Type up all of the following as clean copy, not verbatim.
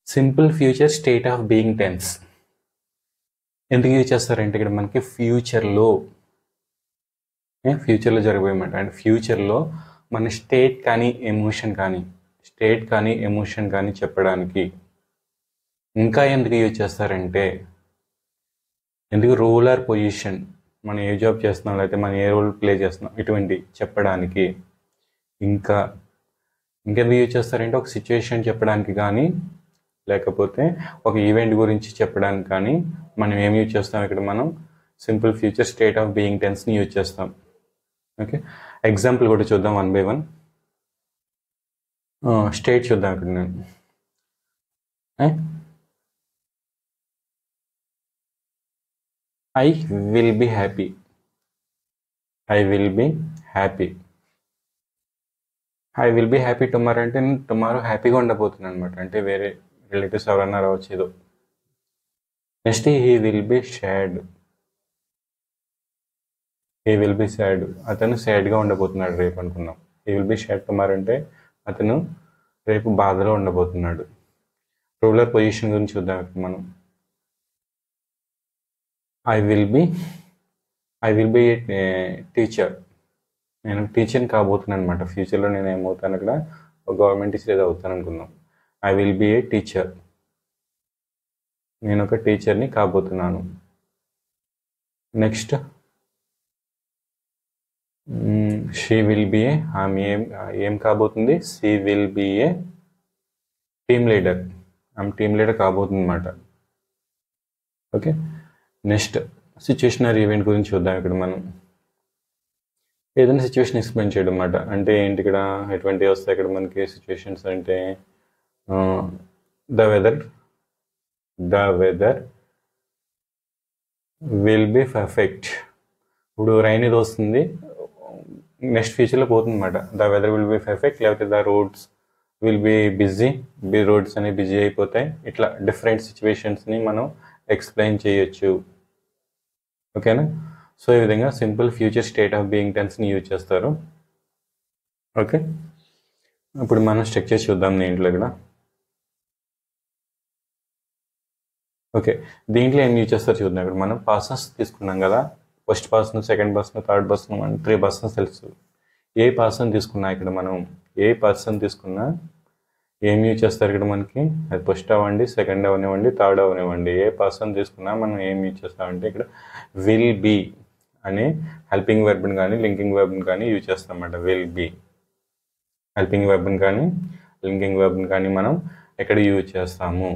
Simple future state of being tense ఎందుకు use చేస్తారంటే ఇక్కడ మనకి ఫ్యూచర్లో జరగబోయేమాట అండ్ ఫ్యూచర్లో మన స్టేట్ కానీ ఎమోషన్ కానీ చెప్పడానికి. ఇంకా ఎందుకు యూజ్ చేస్తారంటే ఎందుకు రోల్ ఆర్ పొజిషన్, మనం ఏ జాబ్ చేస్తున్నాం లేకపోతే మనం ఏ రోల్ ప్లే చేస్తున్నాం ఇటువంటి చెప్పడానికి. ఇంకెందుకు యూజ్ చేస్తారంటే ఒక సిచ్యువేషన్ చెప్పడానికి కానీ లేకపోతే ఒక ఈవెంట్ గురించి చెప్పడానికి కానీ మనం ఏం యూజ్ చేస్తాం ఇక్కడ మనం simple future state of being టెన్స్ని యూజ్ చేస్తాం. ఓకే, ఎగ్జాంపుల్ కూడా చూద్దాం 1 by 1. స్టేట్ చూద్దాం ఇక్కడ నేను. I will be happy. I will be happy tomorrow అంటే నేను టుమారో హ్యాపీగా ఉండబోతున్నాను అనమాట. అంటే వేరే రిలేటివ్స్ ఎవరన్నా రావచ్చు ఏదో. Next he will be sad. అతను సాడ్గా ఉండబోతున్నాడు రేపు అనుకున్నాం. He will be sad tomorrow అంటే అతను రేపు బాధలో ఉండబోతున్నాడు. రూలర్ పొజిషన్ గురించి చూద్దాం ఇప్పుడు మనం. I will B teacher. నేను టీచర్ని కాబోతున్నాను అనమాట. ఫ్యూచర్లో నేను ఏమవుతాను అక్కడ గవర్నమెంట్ టీచర్ ఏదో అవుతాను అనుకున్నాం. I will B A teacher. నేను ఒక టీచర్ని కాబోతున్నాను. నెక్స్ట్ షీ విల్ బి ఏ, ఆమె ఏం కాబోతుంది? She will be A team leader. ఆమె టీమ్ లీడర్ కాబోతుంది అనమాట. ఓకే, నెక్స్ట్ సిచ్యువేషనరీ ఈవెంట్ గురించి చూద్దాం ఇక్కడ మనం. ఏదైనా సిచ్యువేషన్ ఎక్స్ప్లెయిన్ చేయడం అన్నమాట. అంటే ఏంటి ఇక్కడ ఎటువంటి వస్తాయి ఇక్కడ మనకి సిచ్యువేషన్స్ అంటే the weather will be perfect. ఇప్పుడు రైన్ ఇది వస్తుంది, నెక్స్ట్ ఫ్యూచర్లో పోతుంది అనమాట. The weather will be perfect, లేకపోతే the roads will be busy. Roads అనేవి బిజీ అయిపోతాయి. ఇట్లా డిఫరెంట్ సిచ్యువేషన్స్ని మనం ఎక్స్ప్లెయిన్ చేయొచ్చు. ఓకేనా? సో ఈ విధంగా simple future state of being టెన్స్ని యూజ్ చేస్తారు. ఓకే, ఇప్పుడు మనం స్ట్రక్చర్ చూద్దాం దీంట్లో ఇక్కడ. ఓకే, దీంట్లో ఏం యూజ్ చేస్తారు చూద్దాం. ఇక్కడ మనం పర్సన్స్ తీసుకున్నాం కదా, first person, second person, third person, 3 persons తెలుసు. ఏ పర్సన్ తీసుకున్నా ఏం యూజ్ చేస్తారు ఇక్కడ మనకి? అది ఫస్ట్ అవ్వండి, సెకండ్ అవనివ్వండి, థర్డ్ అవనివ్వండి, ఏ పర్సన్ తీసుకున్నా మనం ఏం యూజ్ చేస్తామంటే ఇక్కడ విల్ బీ అనే హెల్పింగ్ వెర్బ్ని కానీ లింకింగ్ వెర్బ్ని కానీ యూజ్ చేస్తాం అన్నమాట. విల్ బీ హెల్పింగ్ వెర్బ్ని కానీ లింకింగ్ వెర్బ్ని కానీ మనం ఎక్కడ యూజ్ చేస్తాము.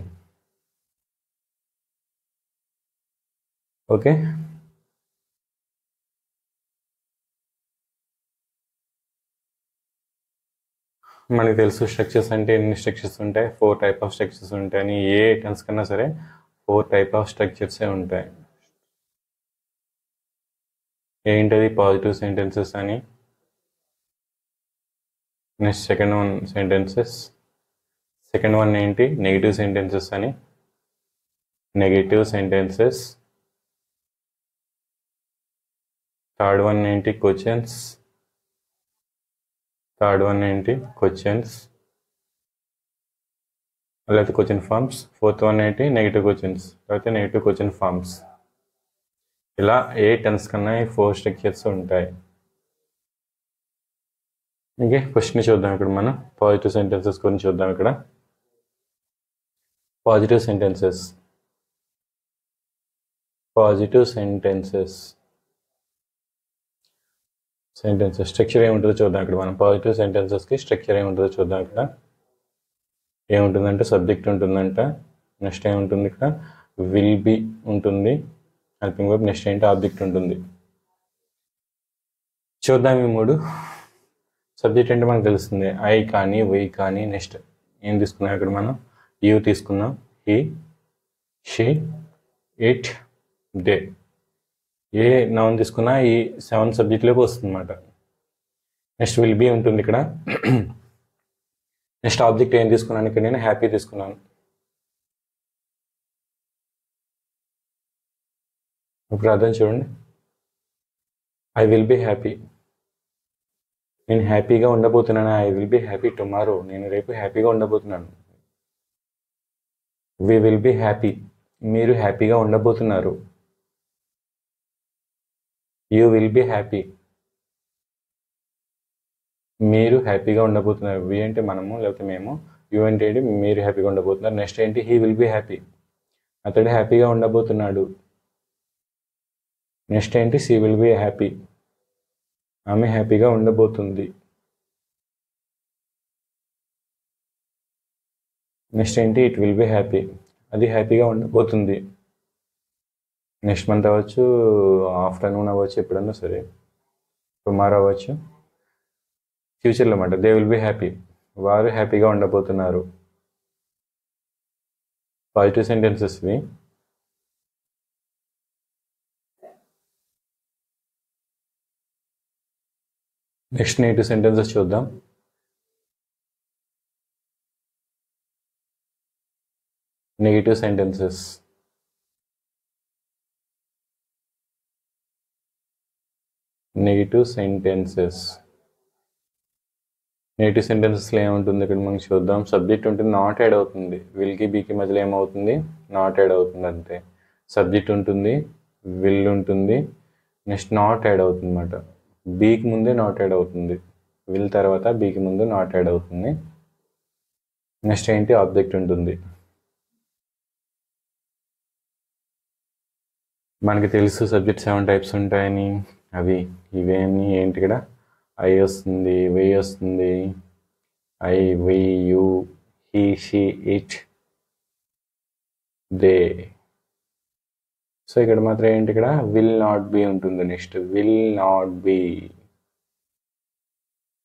ఓకే, మనకి తెలుసు స్ట్రక్చర్స్ అంటే ఎన్ని స్ట్రక్చర్స్ ఉంటాయి, 4 టైప్ ఆఫ్ స్ట్రక్చర్స్ ఉంటాయని. ఏ టెన్స్ కన్నా సరే 4 టైప్ ఆఫ్ స్ట్రక్చర్సే ఉంటాయి. ఏంటది? పాజిటివ్ సెంటెన్సెస్ అని, నెక్స్ట్ సెకండ్ వన్ ఏంటి? నెగిటివ్ సెంటెన్సెస్ అని, థర్డ్ వన్ ఏంటి? క్వశ్చన్స్. లేకపోతే క్వశ్చన్ ఫార్మ్స్. ఫోర్త్ వన్ ఏంటి? నెగిటివ్ క్వశ్చన్స్ లేకపోతే నెగిటివ్ క్వశ్చన్ ఫార్మ్స్. ఇలా ఏ టెన్స్ కన్నా 4 స్ట్రక్చర్స్ ఉంటాయి. ఓకే, క్వశ్చన్ చూద్దాం ఇక్కడ మనం. పాజిటివ్ సెంటెన్సెస్ గురించి చూద్దాం ఇక్కడ. పాజిటివ్ సెంటెన్సెస్ స్ట్రక్చర్ ఏముంటుందో చూద్దాం ఇక్కడ మనం. పాజిటివ్ సెంటెన్సెస్కి స్ట్రక్చర్ ఏముంటుందో చూద్దాం ఇక్కడ. ఏముంటుందంటే సబ్జెక్ట్ ఉంటుందంట. నెక్స్ట్ ఏముంటుంది ఇక్కడ? విల్ బి ఉంటుంది, హెల్పింగ్ వర్బ్. నెక్స్ట్ ఏంటి? ఆబ్జెక్ట్ ఉంటుంది. చూద్దాం ఈ 3. సబ్జెక్ట్ అంటే మనకు తెలుస్తుంది, ఐ కానీ, వై కానీ. నెక్స్ట్ ఏం తీసుకున్నాం ఇక్కడ మనం? యూ తీసుకున్నాం, he, she, it, they. A noun తీసుకున్నా ఈ 7 సబ్జెక్ట్లోకి వస్తుంది అన్నమాట. నెక్స్ట్ విల్ బి ఉంటుంది ఇక్కడ. నెక్స్ట్ ఆబ్జెక్ట్ ఏం తీసుకున్నాను ఇక్కడ? నేను హ్యాపీ తీసుకున్నాను. ఇప్పుడు అర్థం చూడండి. ఐ విల్ బి హ్యాపీ, నేను హ్యాపీగా ఉండబోతున్నాను. I will be happy tomorrow, నేను రేపు హ్యాపీగా ఉండబోతున్నాను. వి విల్ బి హ్యాపీ, మీరు హ్యాపీగా ఉండబోతున్నారు. యూ విల్ బి హ్యాపీ, మీరు హ్యాపీగా ఉండబోతున్నారు. వి అంటే మనము లేకపోతే మేము, యూ అంటే ఏంటి మీరు హ్యాపీగా ఉండబోతున్నారు. నెక్స్ట్ ఏంటి హీ విల్ బి హ్యాపీ, అతడు హ్యాపీగా ఉండబోతున్నాడు. నెక్స్ట్ ఏంటి షీ విల్ బి హ్యాపీ, ఆమె హ్యాపీగా ఉండబోతుంది. నెక్స్ట్ ఏంటి ఇట్ విల్ బి హ్యాపీ, అది హ్యాపీగా ఉండబోతుంది. నెక్స్ట్ మంత్ అవ్వచ్చు, ఆఫ్టర్నూన్ అవ్వచ్చు, ఎప్పుడన్నా సరే, టుమారో అవ్వచ్చు, ఫ్యూచర్లో అన్నమాట. దే విల్ బి హ్యాపీ, వారు హ్యాపీగా ఉండబోతున్నారు. పాజిటివ్ సెంటెన్సెస్వి. నెక్స్ట్ నెగిటివ్ సెంటెన్సెస్ చూద్దాం. Negative sentences. నెగిటివ్ సెంటెన్సెస్ ఏముంటుంది ఇక్కడ మనం చూద్దాం. సబ్జెక్ట్ ఉంటుంది, నాట్ యాడ్ అవుతుంది. విల్కి బీకి మధ్యలో ఏమవుతుంది, నాట్ యాడ్ అవుతుంది అంతే. సబ్జెక్ట్ ఉంటుంది, విల్ ఉంటుంది, నెక్స్ట్ నాట్ యాడ్ అవుతుంది అన్నమాట. బీకి ముందే నాట్ యాడ్ అవుతుంది, విల్ తర్వాత బీకి ముందు నాట్ యాడ్ అవుతుంది. నెక్స్ట్ ఏంటి ఆబ్జెక్ట్ ఉంటుంది. మనకి తెలుసు సబ్జెక్ట్ 7 టైప్స్ ఉంటాయని. అవి ఇవేమి ఏంటి, ఇక్కడ ఐ వస్తుంది, వై వస్తుంది, I we you he she it they. So ఇక్కడ మాత్రం ఏంటి, ఇక్కడ విల్ నాట్ బి ఉంటుంది. Next will not be.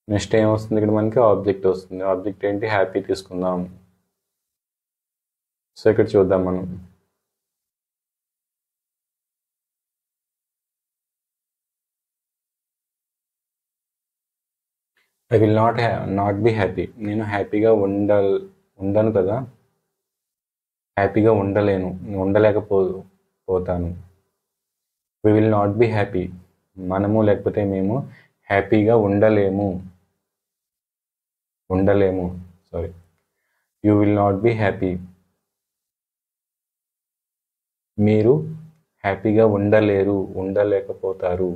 Next ఏమొస్తుంది ఇక్కడ మనకి ఆబ్జెక్ట్ వస్తుంది. ఆబ్జెక్ట్ ఏంటి హ్యాపీ తీసుకుందాం. సో ఇక్కడ చూద్దాం మనం. I will not be happy, నేను హ్యాపీగా ఉండను కదా, హ్యాపీగా ఉండలేను, ఉండలేకపోతాను. We will not be happy, మనము లేకపోతే మేము హ్యాపీగా ఉండలేము. Sorry, you will not be happy, మీరు హ్యాపీగా ఉండలేకపోతారు.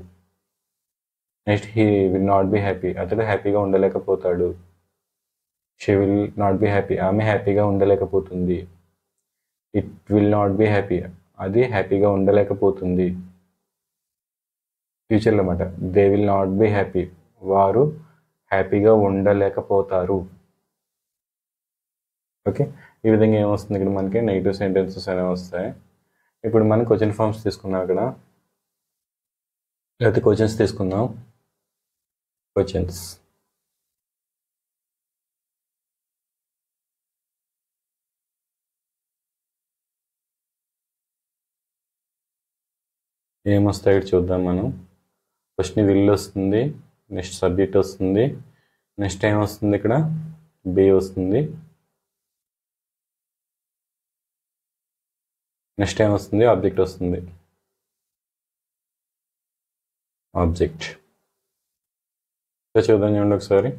Next he will not be happy, అతడు హ్యాపీగా ఉండలేకపోతాడు. She will not be happy, ఆమె హ్యాపీగా ఉండలేకపోతుంది. It will not be happy, అది హ్యాపీగా ఉండలేకపోతుంది. ఫ్యూచర్లో అన్నమాట. They will not be happy, వారు హ్యాపీగా ఉండలేకపోతారు. ఓకే, ఈ విధంగా ఏమొస్తుంది ఇక్కడ మనకి నెగిటివ్ సెంటెన్సెస్ అనేవి వస్తాయి. ఇప్పుడు మనం క్వశ్చన్ ఫార్మ్స్ తీసుకున్నాం ఇక్కడ, లేకపోతే క్వశ్చన్స్ తీసుకుందాం. క్వశ్చన్స్. ఏమొస్తాయి చూద్దాం మనం. ఫస్ట్ విల్ వస్తుంది, నెక్స్ట్ సబ్జెక్ట్ వస్తుంది, నెక్స్ట్ ఏం వస్తుంది ఇక్కడ బి వస్తుంది, నెక్స్ట్ ఏం వస్తుంది ఆబ్జెక్ట్ వస్తుంది. ఆబ్జెక్ట్ చూద్దాం, చూడండి ఒకసారి.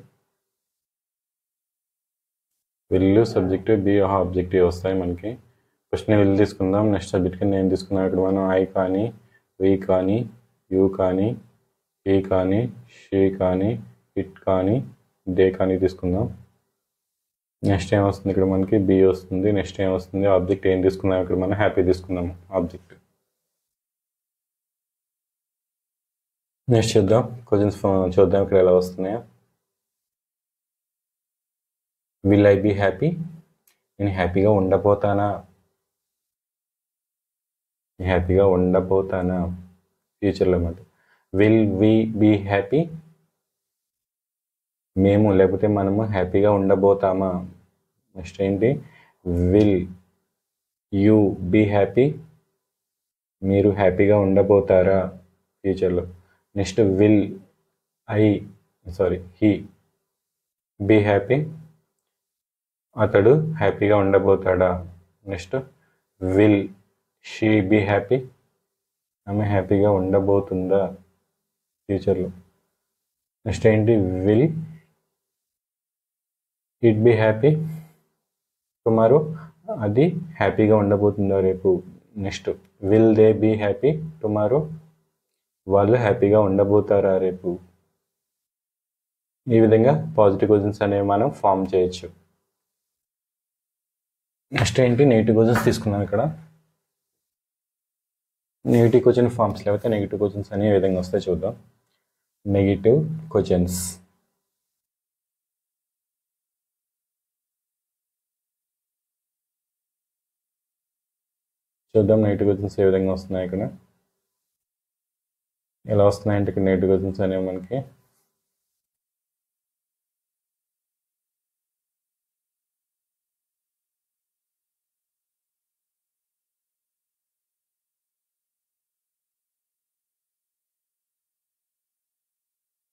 విల్, సబ్జెక్ట్, బి, ఆబ్జెక్ట్ వస్తాయి మనకి. ఫస్ట్ నేను విల్ తీసుకుందాం. నెక్స్ట్ సబ్జెక్ట్ కింద ఏం తీసుకున్నాం ఇక్కడ మనం, ఐ కానీ, వి కానీ, యూ కానీ, హీ కానీ, షీ కానీ, ఇట్ కానీ, దే కానీ తీసుకుందాం. నెక్స్ట్ ఏం వస్తుంది ఇక్కడ మనకి బి వస్తుంది. నెక్స్ట్ ఏం వస్తుంది ఆబ్జెక్ట్, ఏం తీసుకున్నాం ఇక్కడ మనం హ్యాపీ తీసుకున్నాము ఆబ్జెక్ట్. నెక్స్ట్ చూద్దాం క్వశ్చన్స్ చూద్దాం ఇక్కడ ఎలా వస్తున్నాయో. విల్ ఐ బీ హ్యాపీ, నేను హ్యాపీగా ఉండబోతానా. ఫ్యూచర్లో అన్నమాట. విల్ వి బీ హ్యాపీ, మేము లేకపోతే మనము హ్యాపీగా ఉండబోతామా. నెక్స్ట్ ఏంటి విల్ యూ బీ హ్యాపీ, మీరు హ్యాపీగా ఉండబోతారా ఫ్యూచర్లో. Next will he be happy, అతడు హ్యాపీగా ఉండబోతాడా. Next will she be happy, ఆమె హ్యాపీగా ఉండబోతుందా ఫ్యూచర్లో. నెక్స్ట్ ఏంటి will it be happy, tomorrow అది హ్యాపీగా ఉండబోతుందో రేపు. Next, will they be happy tomorrow? వాళ్ళు హ్యాపీగా ఉండబోతారా రేపు? ఈ విధంగా పాజిటివ్ క్వశ్చన్స్ అనేవి మనం ఫామ్ చేయొచ్చు. నెక్స్ట్ ఏంటి, నెగిటివ్ క్వశ్చన్స్ తీసుకున్నాం ఇక్కడ. నెగిటివ్ క్వశ్చన్ ఫామ్స్ లేకపోతే నెగిటివ్ క్వశ్చన్స్ అనే విధంగా వస్తాయి చూద్దాం. Negative questions. చూద్దాం నెగిటివ్ క్వశ్చన్స్ ఏ విధంగా వస్తున్నాయి ఇక్కడ. ఎలా వస్తున్నాయంటే ఇక్కడ నెగిటివ్ క్వశ్చన్స్ అనేవి మనకి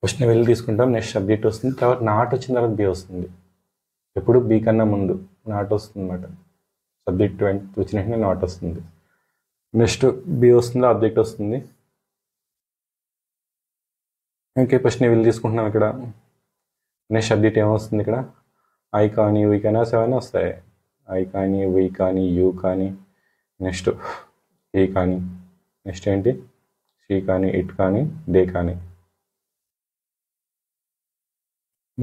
ఫస్ట్ వెళ్ళి తీసుకుంటాం, నెక్స్ట్ సబ్జెక్ట్ వస్తుంది, తర్వాత నాట్ వచ్చిన తర్వాత బి వస్తుంది. ఎప్పుడు బి కన్నా ముందు నాట్ వస్తుంది అనమాట. సబ్జెక్ట్ వచ్చిన వెంటనే నాట్ వస్తుంది. నెక్స్ట్ బి వస్తుంది, ఆబ్జెక్ట్ వస్తుంది. ఓకే, ఫస్ట్ వెళ్ళి తీసుకుంటున్నాం ఇక్కడ. నెక్స్ట్ సబ్జెక్ట్ ఏమొస్తుంది ఇక్కడ, ఐ కానీ వీ కానీ సెవెన్ వస్తాయి. ఐ కానీ వీ కానీ యూ కానీ, నెక్స్ట్ హీ కానీ, నెక్స్ట్ ఏంటి షీ కానీ ఇట్ కానీ దే కానీ.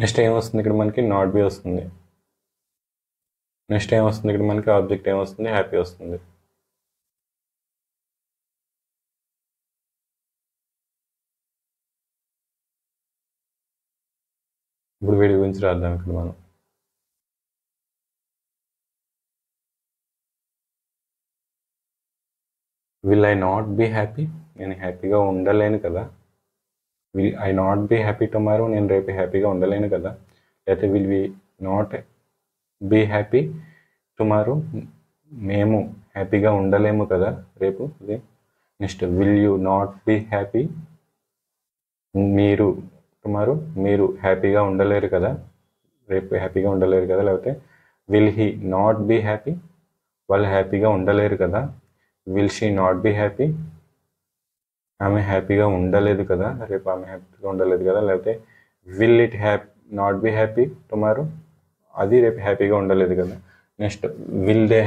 నెక్స్ట్ ఏమొస్తుంది ఇక్కడ మనకి, నాట్ బి వస్తుంది. నెక్స్ట్ ఏమొస్తుంది ఇక్కడ మనకి, ఆబ్జెక్ట్ ఏమొస్తుంది, హ్యాపీ వస్తుంది. ఇప్పుడు వీడి గురించి రాద్దాం ఇక్కడ మనం. Will I not be happy? నేను హ్యాపీగా ఉండలేను కదా. Will I not be happy tomorrow? నేను రేపు హ్యాపీగా ఉండలేను కదా. లేకపోతే will we not be happy tomorrow? మేము హ్యాపీగా ఉండలేము కదా రేపు. Next, will you not be happy? మీరు టుమారో మీరు హ్యాపీగా ఉండలేరు కదా, రేపు హ్యాపీగా ఉండలేరు కదా. లేకపోతే will he not be happy? వాళ్ళు హ్యాపీగా ఉండలేరు కదా. Will she not be happy? ఆమె హ్యాపీగా ఉండలేదు కదా, రేపు ఆమె హ్యాపీగా ఉండలేదు కదా. లేకపోతే will it not be happy tomorrow? అది రేపు హ్యాపీగా ఉండలేదు కదా. Next, will they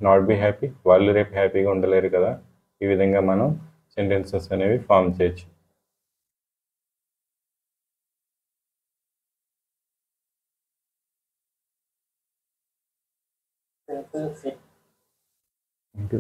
not be happy? వాళ్ళు రేపు హ్యాపీగా ఉండలేరు కదా. ఈ విధంగా మనం సెంటెన్సెస్ అనేవి ఫామ్ చేయొచ్చు. ఏంటి